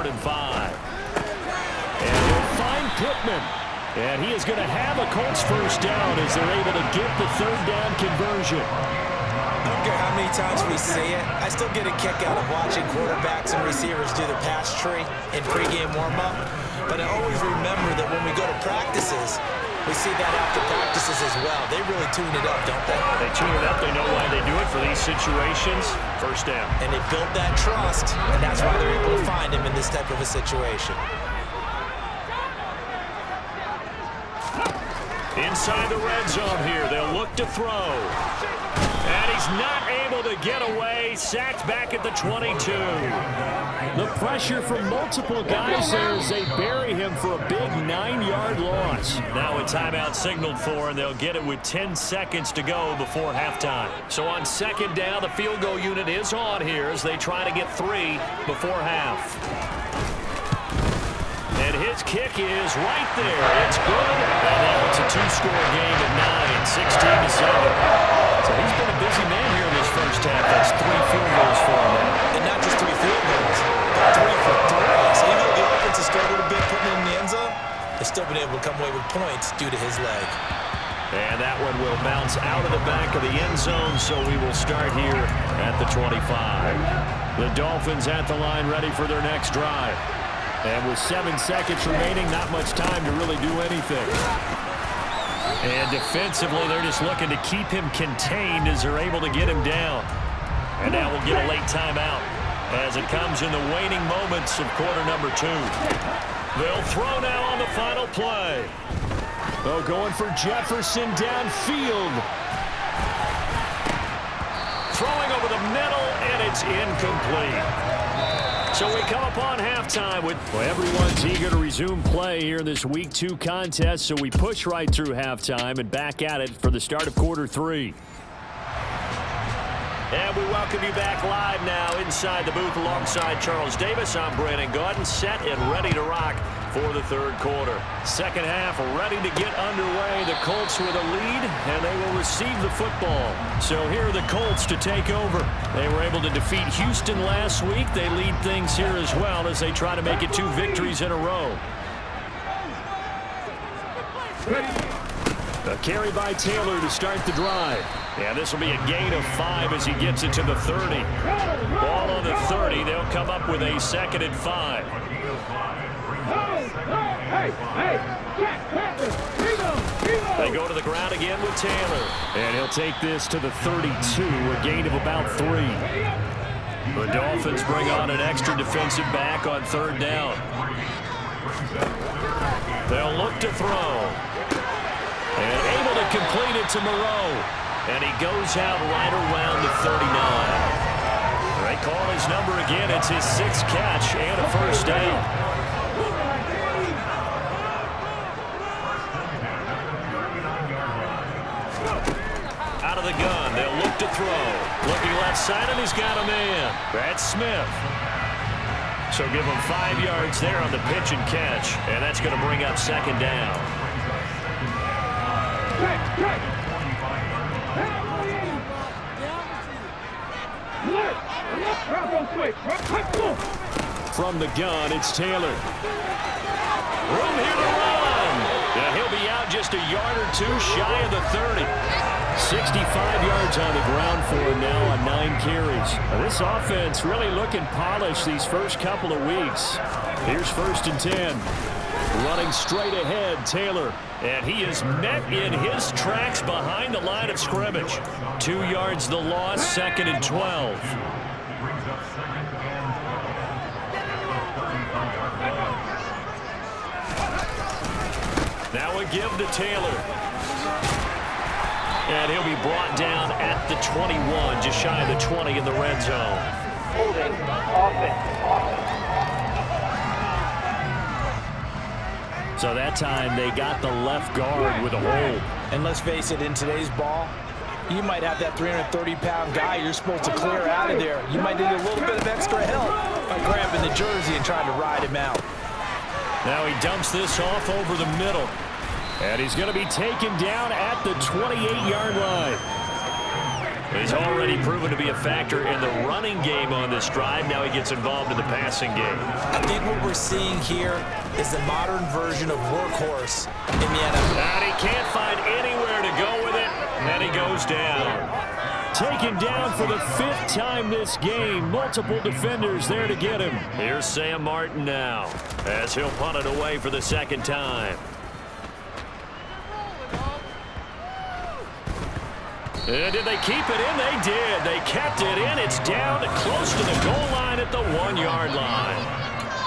3rd and 5. And he'll find Pittman. And he is going to have a Colts first down as they're able to get the 3rd down conversion. I don't care how many times we say it, I still get a kick out of watching quarterbacks and receivers do the pass tree in pregame warm-up. But I always remember that when we go to practices, we see that after practices as well. They really tune it up, don't they? They tune it up. They know why they do it for these situations. First down. And they built that trust, and that's why they're able to find him in this type of a situation. Inside the red zone here, they'll look to throw. And he's not able to get away. Sacked back at the 22. The pressure from multiple guys there as they bury him for a big 9-yard loss. Now a timeout signaled for, and they'll get it with 10 seconds to go before halftime. So on 2nd down, the field goal unit is on here as they try to get 3 before half. And his kick is right there. It's good. And now it's a 2-score game at 9, 16-7. So he's been a busy man here in this first half. That's 3 field goals for him now. And not just 3 field goals, but 3 for 3. So even though the offense has struggled a bit putting it in the end zone, they've still been able to come away with points due to his leg. And that one will bounce out of the back of the end zone, so we will start here at the 25. The Dolphins at the line ready for their next drive. And with 7 seconds remaining, not much time to really do anything. And defensively, they're just looking to keep him contained as they're able to get him down. And now we'll get a late timeout as it comes in the waning moments of quarter number 2. They'll throw now on the final play. Oh, going for Jefferson downfield. Throwing over the middle, and it's incomplete. So we come upon halftime with everyone's eager to resume play here in this Week 2 contest. So we push right through halftime and back at it for the start of quarter 3. And we welcome you back live now inside the booth alongside Charles Davis. I'm Brandon Gaudin, set and ready to rock for the 3rd quarter. Second half ready to get underway. The Colts with a lead, and they will receive the football. So here are the Colts to take over. They were able to defeat Houston last week. They lead things here as well as they try to make it 2 victories in a row. A carry by Taylor to start the drive. Yeah, this will be a gain of 5 as he gets it to the 30. Ball on the 30. They'll come up with a 2nd and 5. They go to the ground again with Taylor. And he'll take this to the 32, a gain of about 3. The Dolphins bring on an extra defensive back on 3rd down. They'll look to throw. And able to complete it to Moreau. And he goes out right around the 39. They call his number again. It's his 6th catch and a first down. Out of the gun. They'll look to throw. Looking left side, and he's got a man. That's Smith. So give him 5 yards there on the pitch and catch. And that's going to bring up 2nd down. From the gun, it's Taylor. Room here to run. And he'll be out just a yard or 2 shy of the 30. 65 yards on the ground for him now on 9 carries. Now, this offense really looking polished these first couple of weeks. Here's 1st and 10. Running straight ahead, Taylor. And he is met in his tracks behind the line of scrimmage. 2 yards the loss, 2nd and 12. Now a give to Taylor. And he'll be brought down at the 21, just shy of the 20 in the red zone. Holding offense. So that time they got the left guard with a hold. And let's face it, in today's ball, you might have that 330-pound guy you're supposed to clear out of there. You might need a little bit of extra help by grabbing the jersey and trying to ride him out. Now he dumps this off over the middle. And he's going to be taken down at the 28-yard line. He's already proven to be a factor in the running game on this drive. Now he gets involved in the passing game. I think what we're seeing here is the modern version of workhorse in the NFL. And he can't find anywhere to go with it, and he goes down. Taken down for the 5th time this game. Multiple defenders there to get him. Here's Sam Martin now, as he'll punt it away for the 2nd time. And did they keep it in? They did. They kept it in. It's down close to the goal line at the 1-yard line.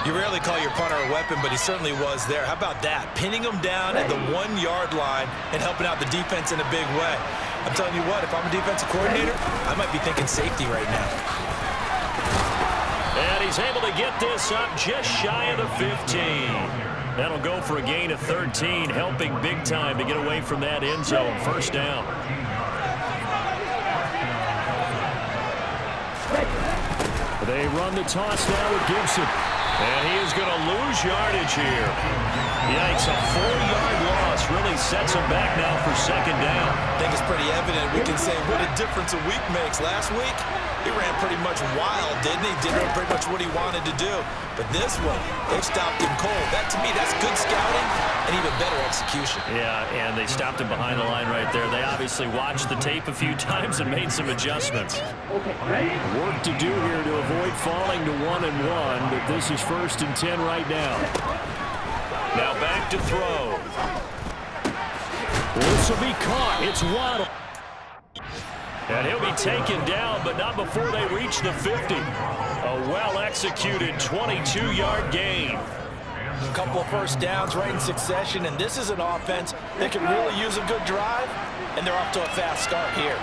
You rarely call your punter a weapon, but he certainly was there. How about that? Pinning him down at the 1-yard line and helping out the defense in a big way. I'm telling you what, if I'm a defensive coordinator, I might be thinking safety right now. And he's able to get this up just shy of the 15. That'll go for a gain of 13, helping big time to get away from that end zone. 1st down. They run the toss now with Gibson. And he is going to lose yardage here. Yikes, a 4-yard loss really sets him back now for 2nd down. I think it's pretty evident. We can say what a difference a week makes. Last week, he ran pretty much wild, didn't he? Did pretty much what he wanted to do. But this one, they've stopped him cold. That, to me, that's good scouting and even better execution. Yeah, and they stopped him behind the line right there. They obviously watched the tape a few times and made some adjustments. Work to do here to avoid falling to 1-1, but this is 1st and 10 right now. Now back to throw. This will be caught. It's Waddle. And he'll be taken down, but not before they reach the 50. A well-executed 22-yard gain. A couple of 1st downs right in succession, and this is an offense that can really use a good drive, and they're off to a fast start here.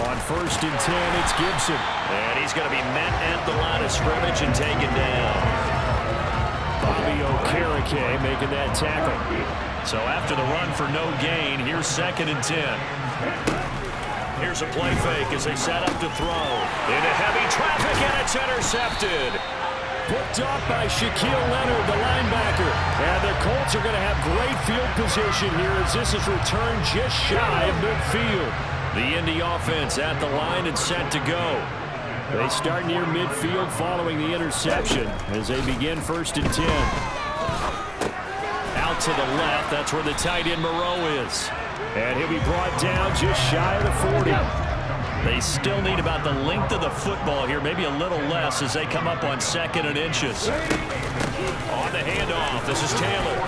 On 1st and 10, it's Gibson. And he's going to be met at the line of scrimmage and taken down. Bobby Okereke making that tackle. So after the run for no gain, here's 2nd and 10. Here's a play fake as they set up to throw. Into heavy traffic, and it's intercepted. Picked off by Shaquille Leonard, the linebacker. And the Colts are going to have great field position here as this is returned just shy of midfield. The Indy offense at the line and set to go. They start near midfield following the interception as they begin 1st and 10. Out to the left, that's where the tight end Moreau is. And he'll be brought down just shy of the 40. They still need about the length of the football here, maybe a little less as they come up on 2nd and inches. On the handoff, this is Taylor.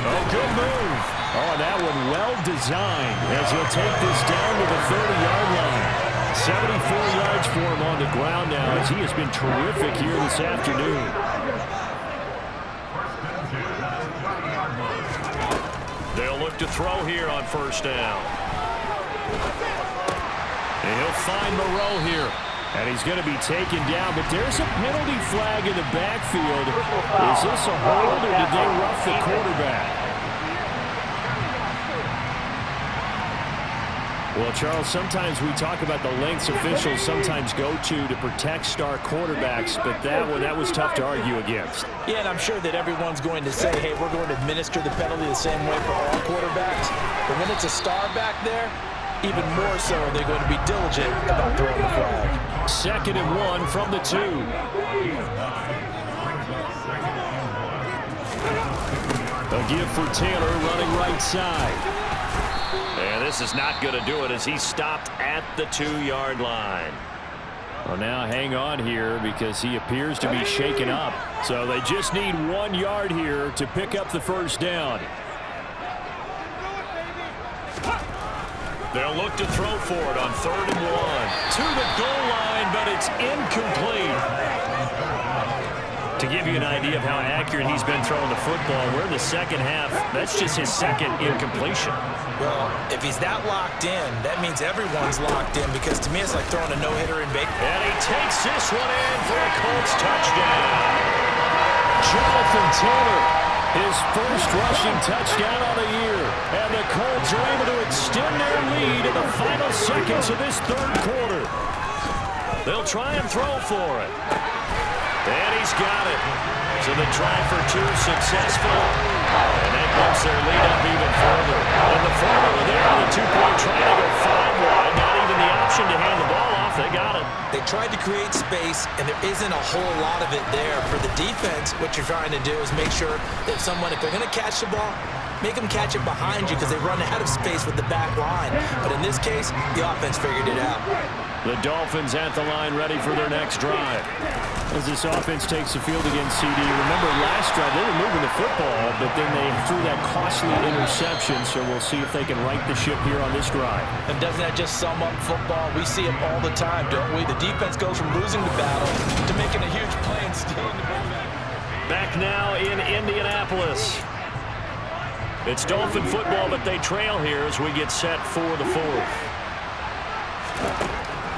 Oh, good move. Oh, and that one well designed as he'll take this down to the 30-yard line. 74 yards for him on the ground now as he has been terrific here this afternoon. They'll look to throw here on 1st down. And he'll find Moreau here. And he's going to be taken down, but there's a penalty flag in the backfield. Is this a hold or did they rough the quarterback? Well, Charles, sometimes we talk about the lengths officials sometimes go to protect star quarterbacks, but that was tough to argue against. Yeah, and I'm sure that everyone's going to say, hey, we're going to administer the penalty the same way for all quarterbacks. But when it's a star back there, even more so, they're going to be diligent about throwing the flag. 2nd and 1 from the 2. A give for Taylor running right side. And this is not going to do it as he's stopped at the 2-yard line. Well, now hang on here because he appears to be shaken up. So they just need 1 yard here to pick up the 1st down. They'll look to throw for it on 3rd and 1. To the goal line, but it's incomplete. To give you an idea of how accurate he's been throwing the football, we're in the 2nd half. That's just his 2nd incompletion. Well, if he's that locked in, that means everyone's locked in because to me it's like throwing a no-hitter in bacon. And he takes this one in for a Colts touchdown. Jonathan Taylor, his 1st rushing touchdown on the year. And the Colts are able to extend their lead in the final seconds of this 3rd quarter. They'll try and throw for it. And he's got it. So the try for 2 successful. And that bumps their lead up even further. And the formula there on the two-point trying to go 5 wide. Not even the option to hand the ball off. They got it. They tried to create space, and there isn't a whole lot of it there. For the defense, what you're trying to do is make sure that if they're going to catch the ball, make them catch it behind you because they run out of space with the back line. But in this case, the offense figured it out. The Dolphins at the line ready for their next drive. As this offense takes the field against CD, remember last drive they were moving the football, but then they threw that costly interception, so we'll see if they can right the ship here on this drive. And doesn't that just sum up football? We see it all the time, don't we? The defense goes from losing the battle to making a huge play and stealing the ball. Back now in Indianapolis. It's Dolphin football, but they trail here as we get set for the fourth.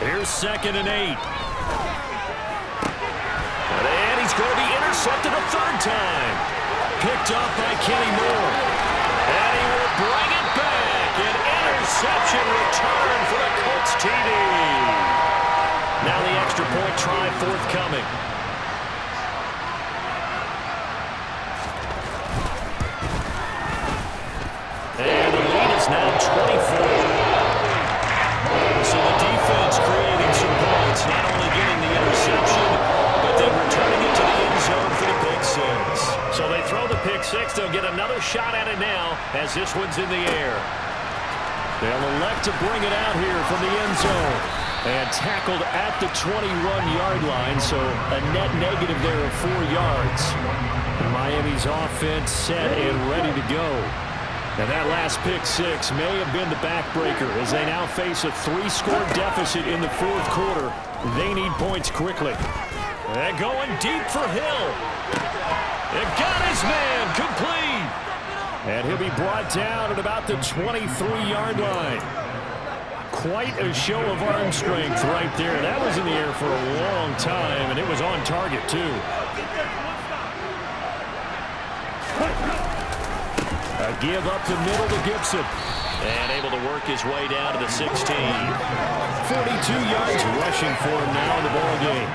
Here's 2nd and 8. And he's going to be intercepted a 3rd time. Picked up by Kenny Moore. And he will bring it back. An interception return for the Colts TD. Now the extra point try forthcoming. And the lead is now 24. So the defense creating some points, not only getting the interception, but then returning it to the end zone for the pick 6. So they throw the pick 6. They'll get another shot at it now as this one's in the air. They'll elect to bring it out here from the end zone. And tackled at the 21-yard line, so a net negative there of 4 yards. Miami's offense set and ready to go. And that last pick 6 may have been the backbreaker as they now face a 3-score deficit in the 4th quarter. They need points quickly. They're going deep for Hill. It got his man complete. And he'll be brought down at about the 23-yard line. Quite a show of arm strength right there. That was in the air for a long time, and it was on target, too. A give up the middle to Gibson. And able to work his way down to the 16. 42 yards rushing for him now in the ball game.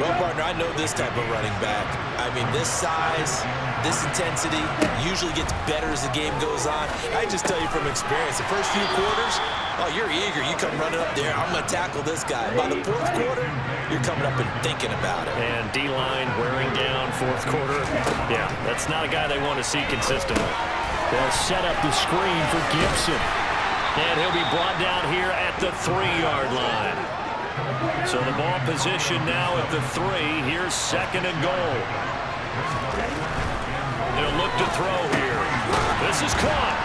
Well, partner, I know this type of running back. I mean, this size, this intensity usually gets better as the game goes on. I just tell you from experience, the first few quarters, oh, you're eager. You come running up there. I'm going to tackle this guy. By the 4th quarter, you're coming up and thinking about it. And D-line wearing down 4th quarter. Yeah, that's not a guy they want to see consistently. They'll set up the screen for Gibson. And he'll be brought down here at the 3-yard line. So the ball position now at the 3. Here's 2nd and goal. They'll look to throw here. This is caught.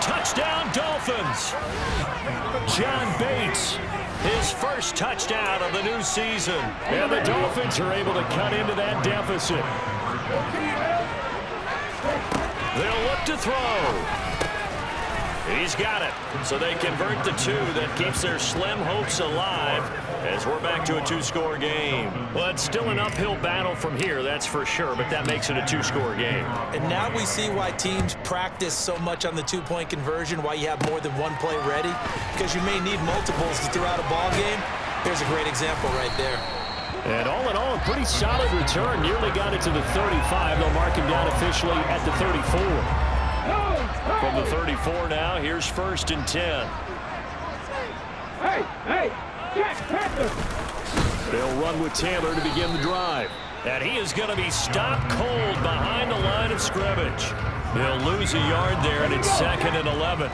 Touchdown, Dolphins. John Bates, his first touchdown of the new season. And the Dolphins are able to cut into that deficit. They'll look to throw. He's got it. So they convert the 2. That keeps their slim hopes alive as we're back to a 2-score game. Well, it's still an uphill battle from here, that's for sure, but that makes it a 2-score game. And now we see why teams practice so much on the 2-point conversion, why you have more than one play ready, because you may need multiples to throw out a ball game. Here's a great example right there. And all in all, a pretty solid return. Nearly got it to the 35. They'll mark him down officially at the 34. From the 34 now, here's 1st and 10. Hey, They'll run with Taylor to begin the drive. And he is going to be stopped cold behind the line of scrimmage. They'll lose a yard there, and it's 2nd and 11.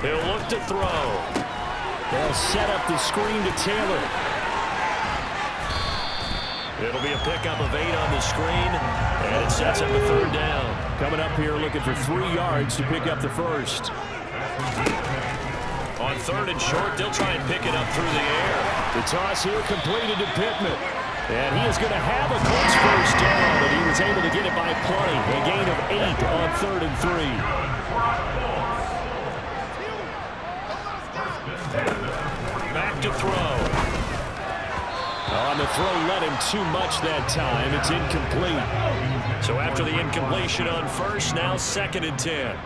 He'll look to throw. They'll set up the screen to Taylor. It'll be a pickup of 8 on the screen, and it sets up a 3rd down. Coming up here looking for 3 yards to pick up the first. On 3rd and short, they'll try and pick it up through the air. The toss here completed to Pittman. And he is going to have a Colts first down, but he was able to get it by plenty. A gain of 8 on 3rd and 3. Back to throw. On the throw, led him too much that time. It's incomplete. So after the incompletion on 1st, now 2nd and 10.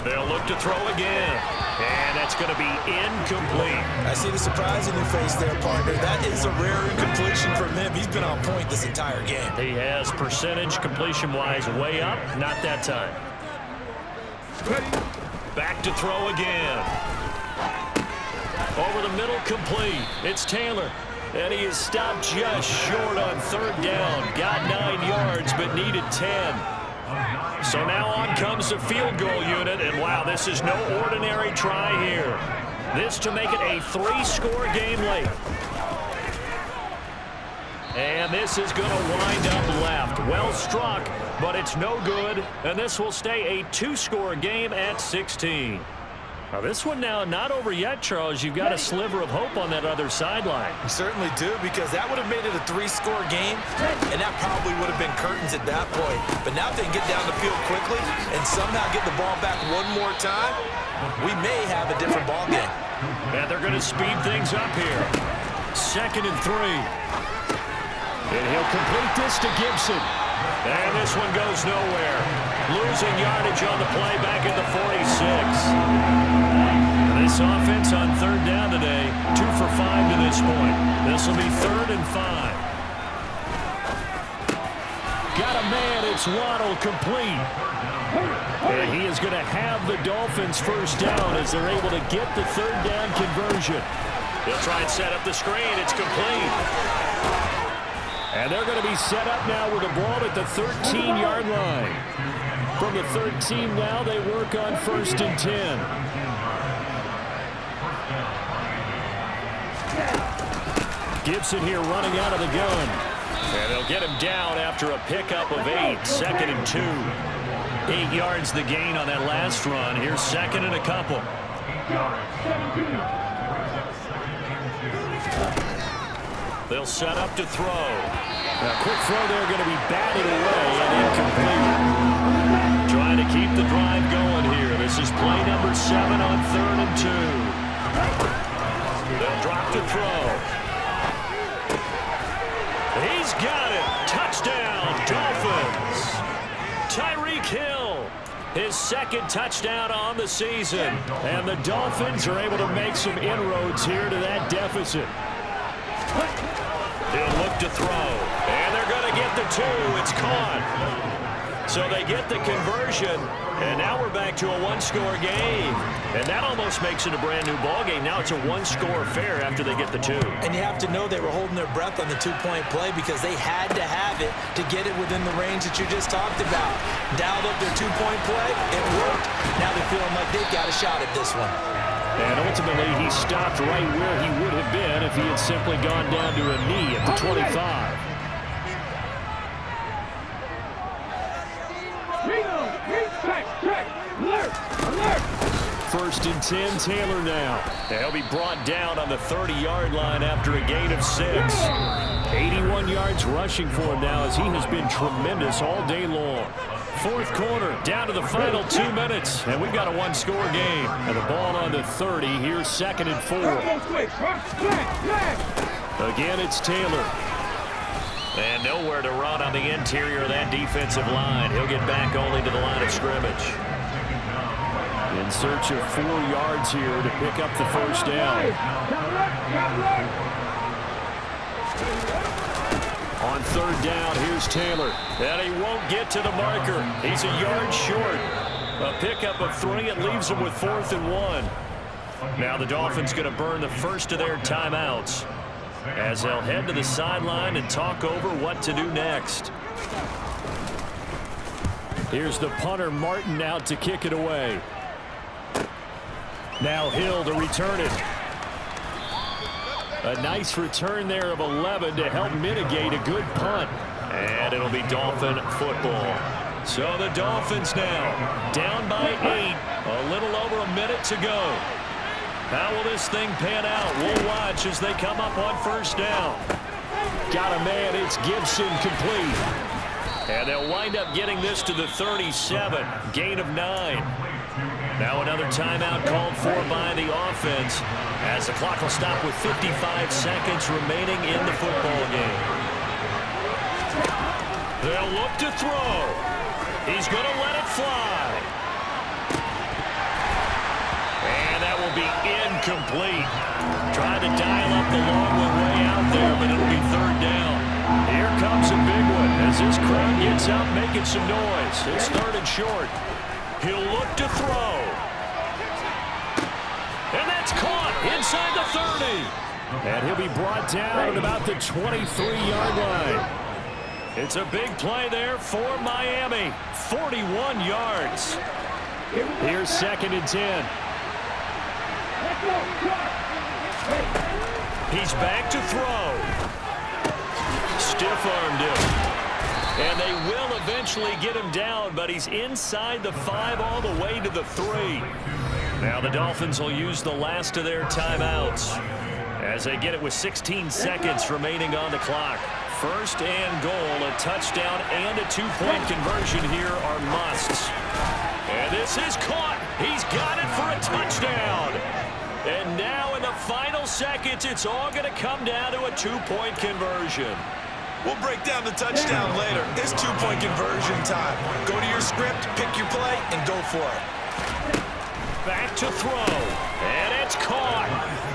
They'll look to throw again. And that's going to be incomplete. I see the surprise in your face there, partner. That is a rare incompletion from him. He's been on point this entire game. He has percentage completion-wise way up. Not that time. Back to throw again. Over the middle, complete. It's Taylor. And he is stopped just short on third down. Got 9 yards, but needed 10. So now on comes the field goal unit. And, wow, this is no ordinary try here. This to make it a 3-score game late. And this is going to wind up left. Well struck, but it's no good. And this will stay a 2-score game at 16. Now this one now not over yet, Charles. You've got a sliver of hope on that other sideline. You certainly do, because that would have made it a 3-score game, and that probably would have been curtains at that point. But now if they can get down the field quickly and somehow get the ball back one more time, we may have a different ball game. And they're going to speed things up here. 2nd and 3. And he'll complete this to Gibson. And this one goes nowhere. Losing yardage on the play back at the 46. This offense on 3rd down today, 2 for 5 to this point. This will be 3rd and 5. Got a man, it's Waddle, complete. And he is going to have the Dolphins first down as they're able to get the 3rd down conversion. They'll try and set up the screen. It's complete. And they're going to be set up now with the ball at the 13-yard line. From the 13 now, they work on 1st and 10. Gibson here running out of the gun. And they'll get him down after a pickup of 8. 2nd and 2. 8 yards the gain on that last run. Here's 2nd and a couple. They'll set up to throw. Now, quick throw there, going to be batted away and incomplete. Trying to keep the drive going here. This is play number 7 on 3rd and 2. They'll drop to throw. He's got it. Touchdown, Dolphins. Tyreek Hill, his 2nd touchdown on the season. And the Dolphins are able to make some inroads here to that deficit. They'll look to throw. And they're going to get the 2. It's caught. So they get the conversion. And now we're back to a 1-score game. And that almost makes it a brand-new ball game. Now it's a 1-score affair after they get the 2. And you have to know they were holding their breath on the 2-point play because they had to have it to get it within the range that you just talked about. Dialed up their 2-point play. It worked. Now they're feeling like they've got a shot at this one. And ultimately, he stopped right where he would have been if he had simply gone down to a knee at the 25. 1st and 10, Taylor now. He'll be brought down on the 30-yard line after a gain of 6. 81 yards rushing for him now as he has been tremendous all day long. 4th quarter, down to the final 2 minutes, and we've got a 1-score game. And the ball on the 30, here's 2nd and 4. Again, it's Taylor. And nowhere to run on the interior of that defensive line. He'll get back only to the line of scrimmage. In search of 4 yards here to pick up the first down. On 3rd down, here's Taylor. And he won't get to the marker. He's a yard short. A pickup of 3. It leaves him with 4th and 1. Now the Dolphins going to burn the first of their timeouts as they'll head to the sideline and talk over what to do next. Here's the punter, Martin, out to kick it away. Now Hill to return it. A nice return there of 11 to help mitigate a good punt. And it'll be Dolphin football. So the Dolphins now down by 8. A little over a minute to go. How will this thing pan out? We'll watch as they come up on 1st down. Got a man. It's Gibson, complete. And they'll wind up getting this to the 37. Gain of 9. Now another timeout called for by the offense as the clock will stop with 55 seconds remaining in the football game. They'll look to throw. He's going to let it fly. incomplete. Trying to dial up the long one way out there, but it'll be third down. Here comes a big one as this crowd gets out making some noise. It's third and short. He'll look to throw. And that's caught inside the 30. And he'll be brought down at about the 23-yard line. It's a big play there for Miami. 41 yards. Here's second and 10. He's back to throw. Stiff-armed him. And they will eventually get him down, but he's inside the 5 all the way to the 3. Now the Dolphins will use the last of their timeouts as they get it with 16 seconds remaining on the clock. First and goal, a touchdown and a two-point conversion here are musts. And this is caught. He's got it for a touchdown. And now in the final seconds, it's all going to come down to a two-point conversion. We'll break down the touchdown later. It's two-point conversion time. Go to your script, pick your play, and go for it. Back to throw. And it's caught.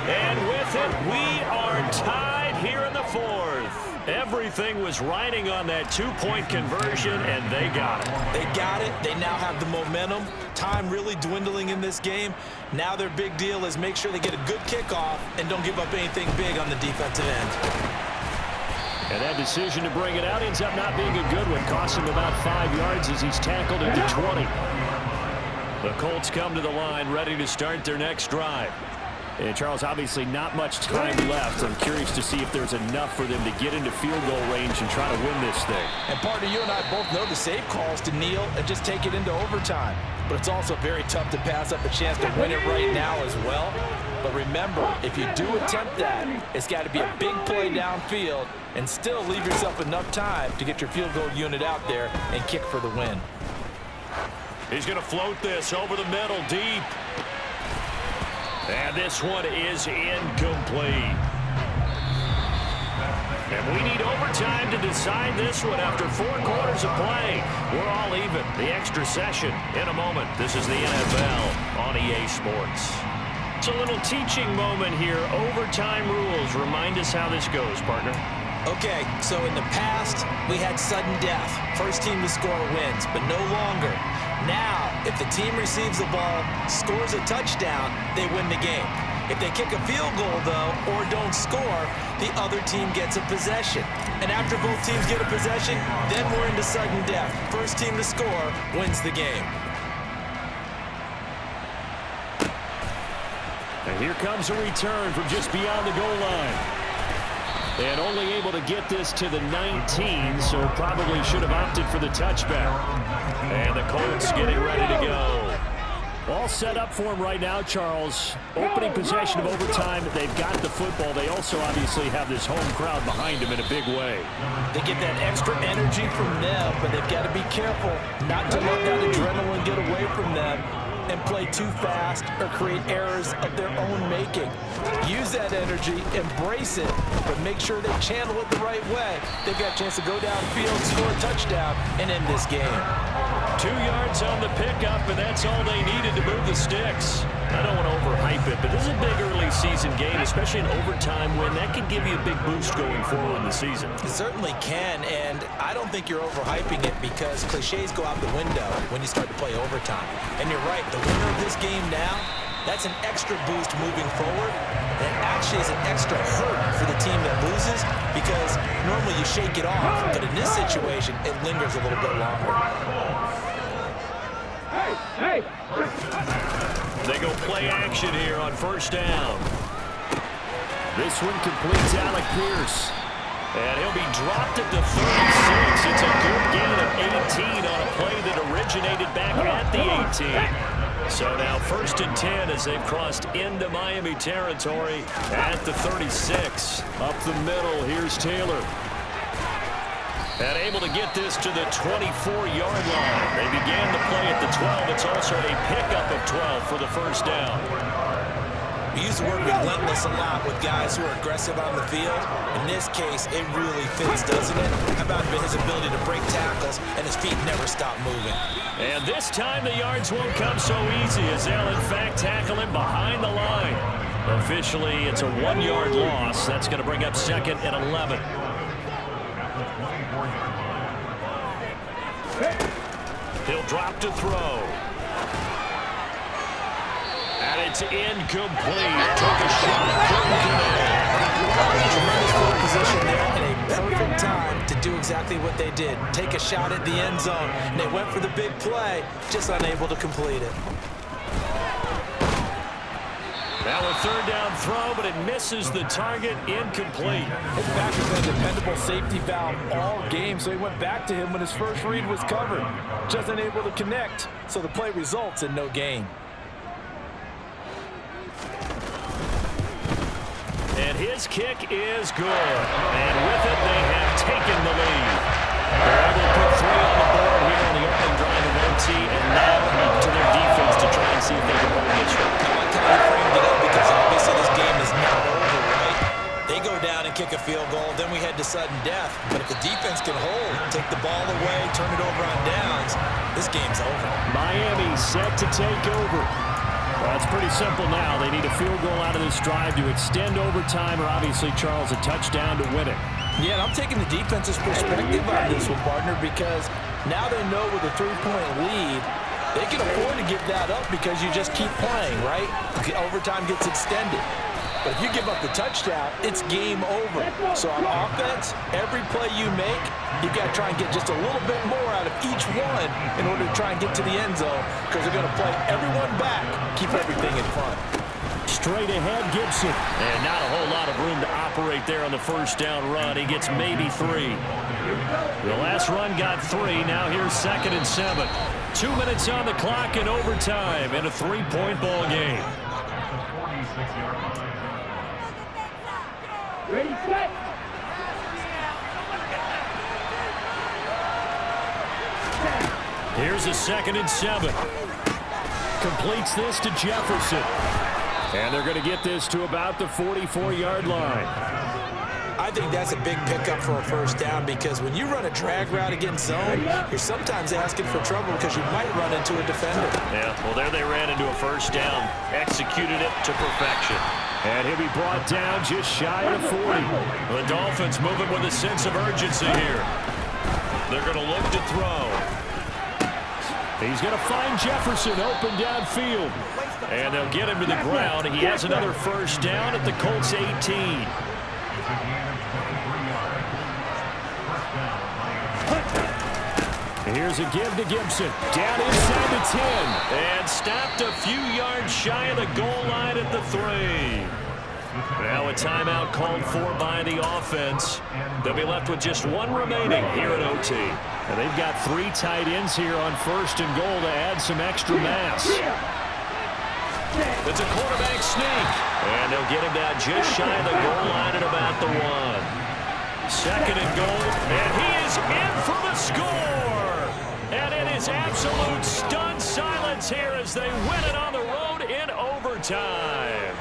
And with it, we are tied here in the fourth. Everything was riding on that two-point conversion, and they got it. They got it. They now have the momentum. Time really dwindling in this game. Now their big deal is make sure they get a good kickoff and don't give up anything big on the defensive end. And that decision to bring it out ends up not being a good one. Cost him about 5 yards as he's tackled at the 20. The Colts come to the line ready to start their next drive. And Charles, obviously not much time left. I'm curious to see if there's enough for them to get into field goal range and try to win this thing. And partner, you and I both know the safe calls to kneel and just take it into overtime. But it's also very tough to pass up a chance to win it right now as well. But remember, if you do attempt that, it's got to be a big play downfield and still leave yourself enough time to get your field goal unit out there and kick for the win. He's going to float this over the middle deep. And this one is incomplete. And we need overtime to decide this one after 4 quarters of play. We're all even. The extra session in a moment. This is the NFL on EA Sports. It's a little teaching moment here. Overtime rules. Remind us how this goes, partner. Okay, so in the past, we had sudden death. First team to score wins, but no longer. Now, if the team receives the ball, scores a touchdown, they win the game. If they kick a field goal, though, or don't score, the other team gets a possession. And after both teams get a possession, then we're into sudden death. First team to score wins the game. And here comes a return from just beyond the goal line. And only able to get this to the 19, so probably should have opted for the touchback. And the Colts getting ready to go. All set up for him right now, Charles. Opening possession of overtime. They've got the football. They also obviously have this home crowd behind them in a big way. They get that extra energy from them, but they've got to be careful not to let that adrenaline get away from them and play too fast or create errors of their own making. Use that energy, embrace it, but make sure they channel it the right way. They've got a chance to go downfield, score a touchdown, and end this game. 2 yards on the pickup, and that's all they needed to move the sticks. I don't want to overhype it, but this is a big early season game, especially an overtime win. That can give you a big boost going forward in the season. It certainly can, and I don't think you're overhyping it because cliches go out the window when you start to play overtime. And you're right, the winner of this game now, that's an extra boost moving forward. And it actually is an extra hurt for the team that loses because normally you shake it off, but in this situation, it lingers a little bit longer. They go play action here on first down. This one completes Alec Pierce. And he'll be dropped at the 36. It's a good gain of 18 on a play that originated back at the 18. So now first and 10 as they've crossed into Miami territory at the 36. Up the middle, here's Taylor. And able to get this to the 24-yard line. They began the play at the 12. It's also a pickup of 12 for the first down. We use the word relentless a lot with guys who are aggressive on the field. In this case, it really fits, doesn't it? How about his ability to break tackles and his feet never stop moving? And this time the yards won't come so easy as they'll in fact tackle him behind the line. Officially, it's a 1-yard loss. That's going to bring up 2nd and 11. He'll drop to throw. And it's incomplete. Took a shot. Tremendous field position there and a perfect time to do exactly what they did. Take a shot at the end zone. And they went for the big play, just unable to complete it. Now a 3rd down throw, but it misses the target. Incomplete. His back has been a dependable safety valve all game, so he went back to him when his first read was covered. Just unable to connect, so the play results in no gain. And his kick is good. And with it, they have taken the lead. They're able to put 3 on the board here on the opening drive of OT, and now up to their defense to try and see if they can hold this one. I like how you framed it up because obviously this game is not over, right? They go down and kick a field goal, then we head to sudden death. But if the defense can hold, take the ball away, turn it over on downs, this game's over. Miami set to take over. Well, it's pretty simple now. They need a field goal out of this drive to extend overtime, or obviously, Charles, a touchdown to win it. Yeah, and I'm taking the defense's perspective on this one, partner, because now they know with a 3-point lead, they can afford to give that up because you just keep playing, right? Overtime gets extended. But if you give up the touchdown, it's game over. So on offense, every play you make, you've got to try and get just a little bit more out of each one in order to try and get to the end zone because they're going to play everyone back, keep everything in front. Straight ahead, Gibson. And not a whole lot of room to operate there on the 1st down run. He gets maybe 3. The last run got 3. Now here's 2nd and 7. 2 minutes on the clock in overtime in a 3-point ball game. Ready, set. Here's a 2nd and 7. Completes this to Jefferson. And they're going to get this to about the 44-yard line. I think that's a big pickup for a 1st down because when you run a drag route against zone, you're sometimes asking for trouble because you might run into a defender. Yeah, well, there they ran into a 1st down. Executed it to perfection. And he'll be brought down just shy of 40. The Dolphins moving with a sense of urgency here. They're going to look to throw. He's going to find Jefferson open downfield. And they'll get him to the ground. He has another 1st down at the Colts 18. Here's a give to Gibson. Down inside the 10. And stopped a few yards shy of the goal line at the 3. Now a timeout called for by the offense. They'll be left with just 1 remaining here at OT. And they've got 3 tight ends here on 1st and goal to add some extra mass. It's a quarterback sneak. And they'll get him down just shy of the goal line at about the 1. 2nd and goal. And he is in for the score. And it is absolute stunned silence here as they win it on the road in overtime.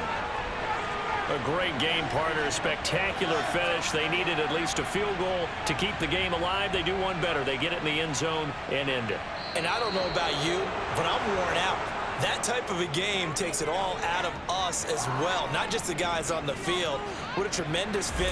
A great game, partner. A spectacular finish. They needed at least a field goal to keep the game alive. They do one better. They get it in the end zone and end it. And I don't know about you, but I'm worn out. That type of a game takes it all out of us as well, not just the guys on the field. What a tremendous finish.